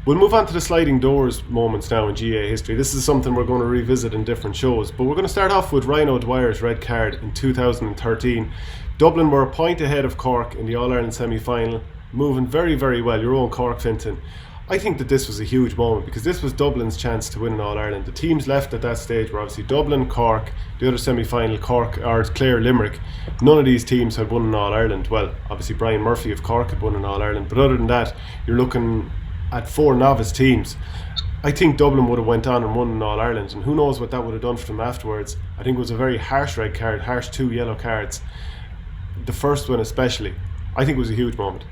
We'll move on to the sliding doors moments now in GA history. This is something we're going to revisit in different shows, but we're going to start off with Ryan O'Dwyer's red card in 2013. Dublin were a point ahead of Cork in the All-Ireland semi-final, moving very, very well. Your own Cork, Fintan. I think that this was a huge moment because this was Dublin's chance to win an All-Ireland. The teams left at that stage were obviously Dublin, Cork, the other semi-final, Cork, or Clare, Limerick. None of these teams had won an All-Ireland. Well, obviously Brian Murphy of Cork had won an All-Ireland, but other than that, you're looking at 4 novice teams. I think Dublin would have went on and won an All-Ireland, and who knows what that would have done for them afterwards. I think it was a very harsh red card, harsh 2 yellow cards. The first one especially. I think it was a huge moment.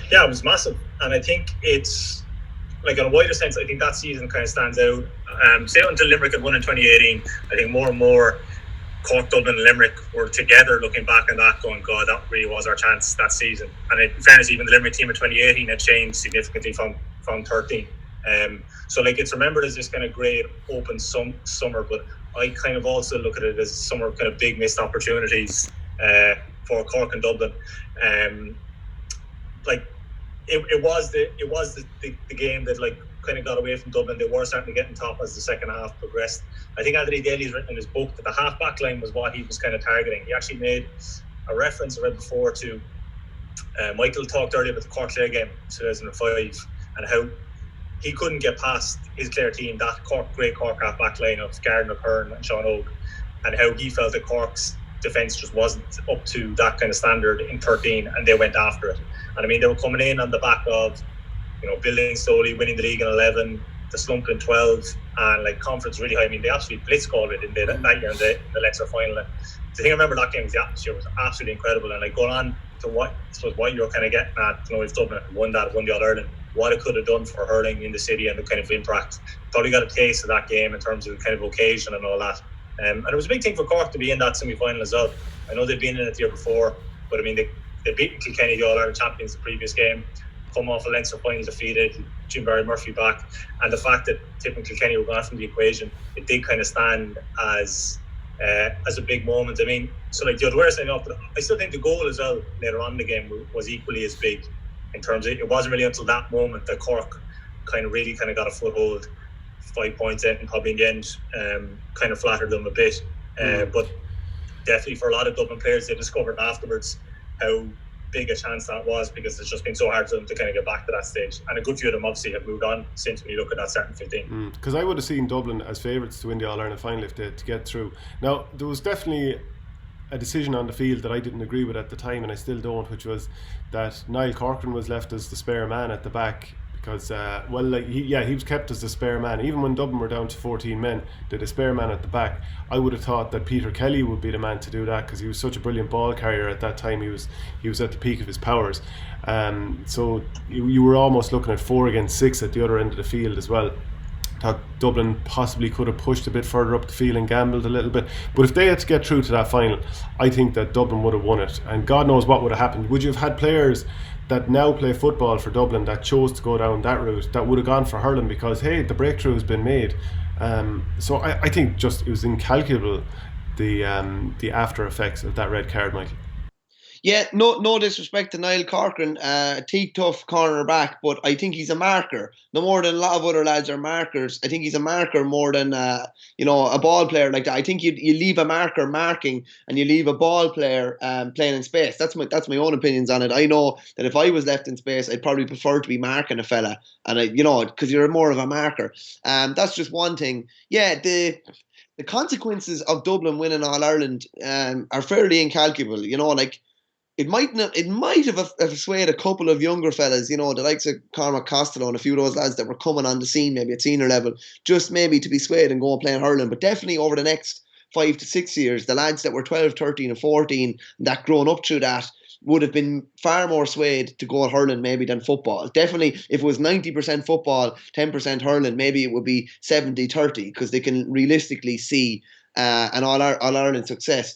Yeah, it was massive, and I think it's like in a wider sense, I think that season kind of stands out. Say until Limerick had won in 2018, I think more and more Cork, Dublin and Limerick were together looking back on that going, God, that really was our chance that season. And in fairness, even the Limerick team in 2018 had changed significantly from 13. So like it's remembered as this kind of great open summer, but I kind of also look at it as a summer of kind of big missed opportunities for Cork and Dublin. Like it was the game that like kind of got away from Dublin. They were starting to get on top as the second half progressed. I think Anthony Daly's written in his book that the half back line was what he was kind of targeting. He actually made a reference I read before to Michael talked earlier about the Cork Clare game 2005 and how he couldn't get past his Clare team, that great Cork half back line of Gardner, Kern and Sean Ogue, and how he felt that Cork's defence just wasn't up to that kind of standard in 13, and they went after it. And I mean, they were coming in on the back of, you know, building slowly, winning the league in 11, the slump in 12, and like conference really high. I mean, they absolutely blitzcalled it that year in the Leinster final. And the thing I remember that game was the atmosphere was absolutely incredible. And like going on to what you're kind of getting at, you know, if Dublin won the All-Ireland, what it could have done for hurling in the city and the kind of impact. Probably got a taste of that game in terms of the kind of occasion and all that. And it was a big thing for Cork to be in that semi-final as well. I know they'd been in it the year before, but I mean, they beat Kilkenny, the All-Ireland champions, the previous game, come off a Leinster final defeated, Jim Barry Murphy back, and the fact that Tip and Kilkenny were gone from the equation, it did kind of stand as a big moment. I mean, so like the other way saying off, but I still think the goal as well later on in the game was equally as big in terms of it wasn't really until that moment that Cork kind of got a foothold. 5 points in, and probably in the end kind of flattered them a bit. But definitely for a lot of Dublin players, they discovered afterwards how big a chance that was, because it's just been so hard for them to kind of get back to that stage. And a good few of them obviously have moved on since when you look at that starting 15. Because I would have seen Dublin as favourites to win the All-Ireland final if they had to get through. Now, there was definitely a decision on the field that I didn't agree with at the time, and I still don't, which was that Niall Corcoran was left as the spare man at the back. Because, he was kept as the spare man. Even when Dublin were down to 14 men, they had a spare man at the back. I would have thought that Peter Kelly would be the man to do that because he was such a brilliant ball carrier at that time. He was at the peak of his powers. So you were almost looking at 4 against 6 at the other end of the field as well. Thought Dublin possibly could have pushed a bit further up the field and gambled a little bit. But if they had to get through to that final, I think that Dublin would have won it. And God knows what would have happened. Would you have had players that now play football for Dublin that chose to go down that route that would have gone for hurling because, hey, the breakthrough has been made? So I think just it was incalculable, the after effects of that red card, Michael. Yeah, no disrespect to Niall Corcoran, tough cornerback, but I think he's a marker. No more than a lot of other lads are markers. I think he's a marker more than a ball player like that. I think you leave a marker marking and you leave a ball player playing in space. That's my own opinions on it. I know that if I was left in space, I'd probably prefer to be marking a fella, and because you're more of a marker. That's just one thing. Yeah, the consequences of Dublin winning All-Ireland are fairly incalculable. It might have swayed a couple of younger fellas, the likes of Cormac Costello and a few of those lads that were coming on the scene maybe at senior level, just maybe to be swayed and go and play in hurling. But definitely over the next 5 to 6 years, the lads that were 12, 13 and 14 that grown up through that would have been far more swayed to go at hurling maybe than football. Definitely, if it was 90% football, 10% hurling, maybe it would be 70-30 because they can realistically see an All-Ireland success.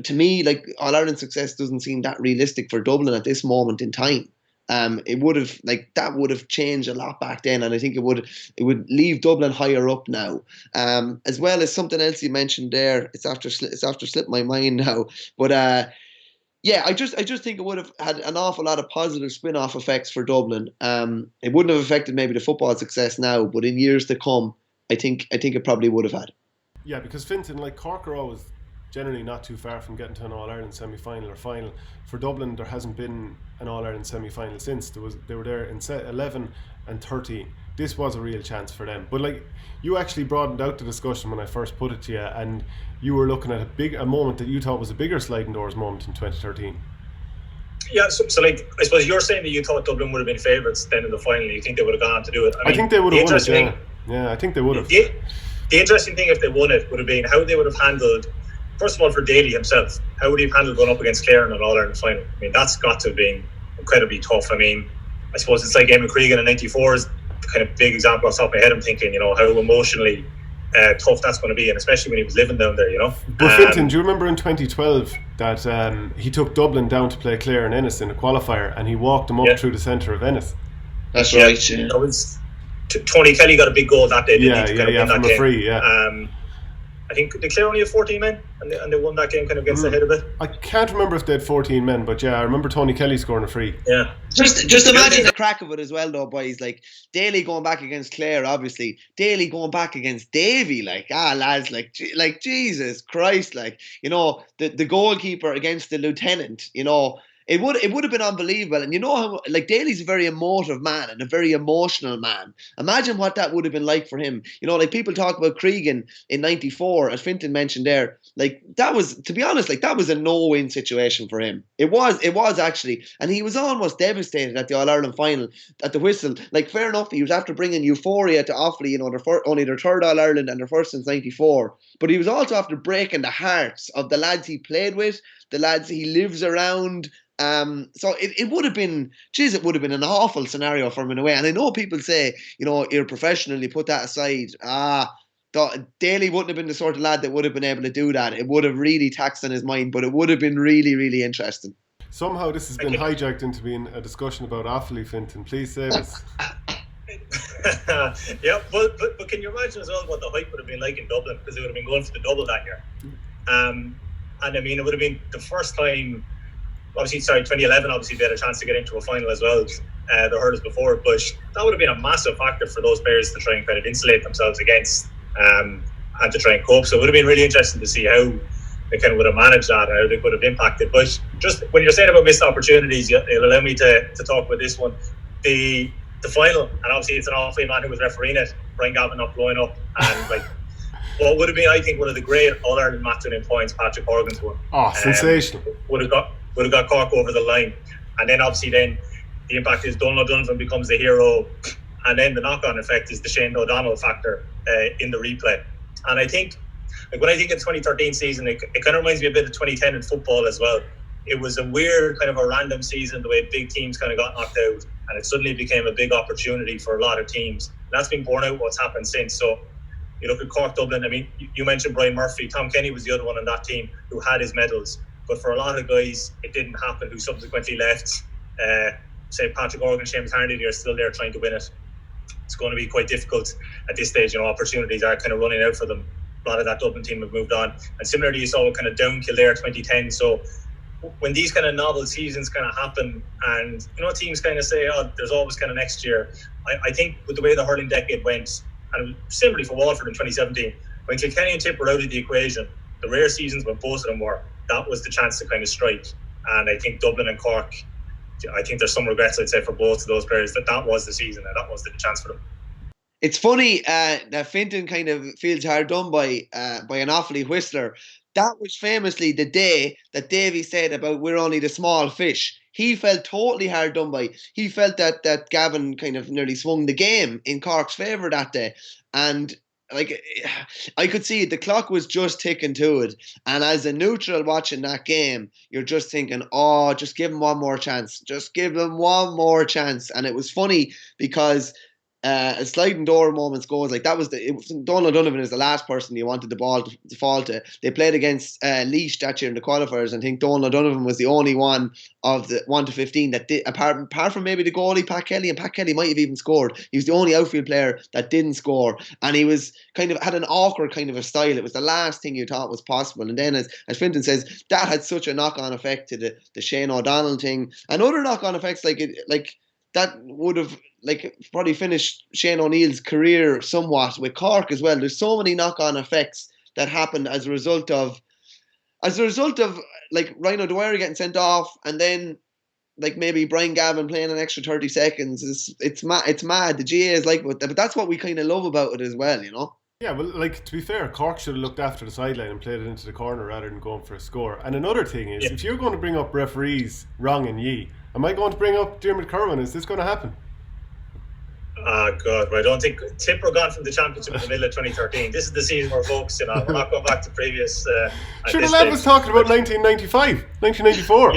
To me, All-Ireland success doesn't seem that realistic for Dublin at this moment in time. It would have that would have changed a lot back then, and I think it would leave Dublin higher up now. As well as something else you mentioned there, it's after slipped my mind now, but Yeah, I just think it would have had an awful lot of positive spin-off effects for Dublin. It wouldn't have affected maybe the football success now, but in years to come, I think it probably would have had. Yeah, because Finton, like Cork, are always generally not too far from getting to an All Ireland semi final or final. For Dublin, there hasn't been an All Ireland semi final since. They were there in 11 and 13. This was a real chance for them. But like you actually broadened out the discussion when I first put it to you, and you were looking at a moment that you thought was a bigger sliding doors moment in 2013. Yeah, so like I suppose you're saying that you thought Dublin would have been favourites then in the final. You think they would have gone on to do it? I think they would have won it. Yeah, I think they would have. The interesting thing if they won it would have been how they would have handled. First of all, for Daly himself, how would he have handled going up against Clare in an All-Ireland final? I mean, that's got to have been incredibly tough. I mean, I suppose it's like Eamon Cregan in '94 is the kind of big example off the top of my head. I'm thinking, how emotionally tough that's going to be, and especially when he was living down there, But Finton, do you remember in 2012 that he took Dublin down to play Clare and Ennis in a qualifier, and he walked them up through the centre of Ennis? That's right. Yeah. Tony Kelly got a big goal that day. From a free. Yeah. I think did Clare only have 14 men, and they won that game kind of against the head of it. I can't remember if they had 14 men, but yeah, I remember Tony Kelly scoring a free. Yeah. Just imagine the crack of it as well, though, boys. Like Daly going back against Clare, obviously. Daly going back against Davy, lads, like Jesus Christ, the goalkeeper against the lieutenant, It would have been unbelievable. And how Daly's a very emotive man and a very emotional man. Imagine what that would have been like for him. People talk about Cregan in '94, as Finton mentioned there. That was, to be honest, that was a no-win situation for him. It was actually. And he was almost devastated at the All-Ireland final, at the whistle. Fair enough, he was after bringing euphoria to Offaly, only their third All-Ireland and their first since '94. But he was also after breaking the hearts of the lads he played with, the lads he lives around. So it would have been, it would have been an awful scenario for him in a way. And I know people say, you're professional, you put that aside. Daly wouldn't have been the sort of lad that would have been able to do that. It would have really taxed on his mind, but it would have been really, really interesting. Somehow this has been hijacked into being a discussion about Offaly, Finton. Please say this. Yeah, but can you imagine as well what the hype would have been like in Dublin, because they would have been going for the double that year. And I mean, it would have been the first time. Obviously, 2011, obviously they had a chance to get into a final as well. The hurdles before, but that would have been a massive factor for those players to try and kind of insulate themselves against and to try and cope. So it would have been really interesting to see how they kind of would have managed that, how they could have impacted. But just when you're saying about missed opportunities, it'll allow me to talk about this one. The final, and obviously it's an Offaly man who was refereeing it, Brian Gavin not blowing up, and what would have been, I think, one of the great All-Ireland match-winning points, Patrick Horgan's one. Oh, sensational. Would have got Cork over the line. And then obviously the impact is Donald Donovan becomes the hero, and then the knock-on effect is the Shane O'Donnell factor in the replay. And I think, when I think of the 2013 season, it kind of reminds me a bit of 2010 in football as well. It was a weird kind of a random season, the way big teams kind of got knocked out, and it suddenly became a big opportunity for a lot of teams. And that's been borne out what's happened since. So you look at Cork, Dublin, I mean, you mentioned Brian Murphy. Tom Kenny was the other one on that team who had his medals. But for a lot of guys, it didn't happen, who subsequently left. Say Patrick Horgan, Seamus Harnedy are still there trying to win it. It's going to be quite difficult at this stage. Opportunities are kind of running out for them. A lot of that Dublin team have moved on. And similarly, you saw kind of down Kildare 2010. So when these kind of novel seasons kind of happen, and teams kind of say, oh, there's always kind of next year. I think with the way the hurling decade went, and similarly for Waterford in 2017, when Kilkenny and Tip were out of the equation, the rare seasons when both of them were, that was the chance to kind of strike. And I think Dublin and Cork, I think there's some regrets, I'd say, for both of those players, that was the season and that was the chance for them. It's funny that Finton kind of feels hard done by an Offaly whistler. That was famously the day that Davy said about we're only the small fish. He felt totally hard done by. He felt that Gavin kind of nearly swung the game in Cork's favour that day. And I could see it. The clock was just ticking to it. And as a neutral watching that game, you're just thinking, oh, just give him one more chance. Just give him one more chance. And it was funny because sliding door moments goes like that was Donald Donovan is the last person you wanted the ball to fall to. They played against Laois that year in the qualifiers, and I think Donald Donovan was the only one of the 1 to 15 that did, apart from maybe the goalie Pat Kelly, and Pat Kelly might have even scored. He was the only outfield player that didn't score, and he was kind of had an awkward kind of a style. It was the last thing you thought was possible, and then as Fintan says, that had such a knock-on effect to the Shane O'Donnell thing, and other knock-on effects like that would have probably finished Shane O'Neill's career somewhat with Cork as well. There's so many knock-on effects that happened as a result of like Ryan O'Dwyer getting sent off, and then like maybe Brian Gavin playing an extra 30 seconds. It's mad. The GA is like, but that's what we kind of love about it as well, you know. Yeah, well, like, to be fair, Cork should have looked after the sideline and played it into the corner rather than going for a score. And another thing is, if you're going to bring up referees wrong and ye, am I going to bring up Dermot Kerwin? Is this going to happen? Oh God, I don't think Tipper gone from the championship in the middle of 2013. This is the season we're focusing on. We're not going back to previous. Sure, the lad was talking about 1995, 1994.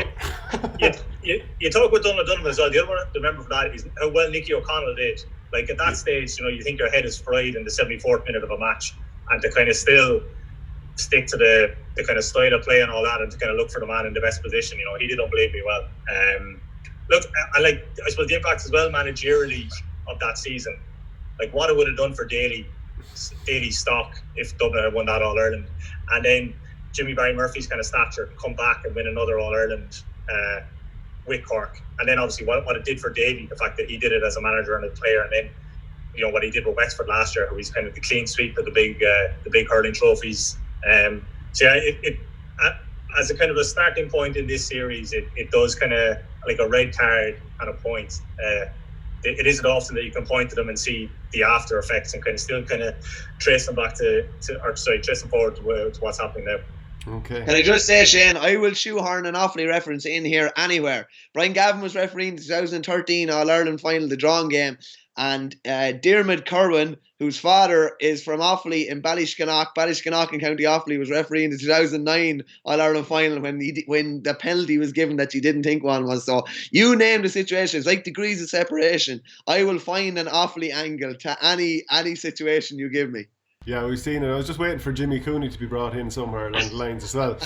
You talk about Donald Donovan as well. The other one to remember for that is how well Nicky O'Connell did. Like at that stage, you think your head is fried in the 74th minute of a match, and to kind of still stick to the kind of style of play and all that, and to kind of look for the man in the best position. He did unbelievably well. Look, I suppose the impact as well managerially of that season, like what it would have done for Daly stock if Dublin had won that All Ireland, and then Jimmy Barry Murphy's kind of stature to come back and win another All Ireland with Cork, and then obviously what it did for Davy, the fact that he did it as a manager and a player, and then what he did with Wexford last year, who he's kind of the clean sweep of the big hurling trophies. So yeah, it as a kind of a starting point in this series, it does kind of like a red card and a point. It isn't often that you can point to them and see the after effects and kind of still kind of trace them back trace them forward to what's happening now. Okay. Can I just say, Shane, I will shoehorn an Offaly reference in here anywhere. Brian Gavin was refereeing the 2013 All-Ireland final, the drawing game, and Dermot Kerwin, whose father is from Offaly in Ballyskinnock in County Offaly, was refereeing the 2009 All-Ireland final when the penalty was given that you didn't think one was. So you name the situation. It's like degrees of separation. I will find an Offaly angle to any situation you give me. Yeah, we've seen it. I was just waiting for Jimmy Cooney to be brought in somewhere along the lines as well.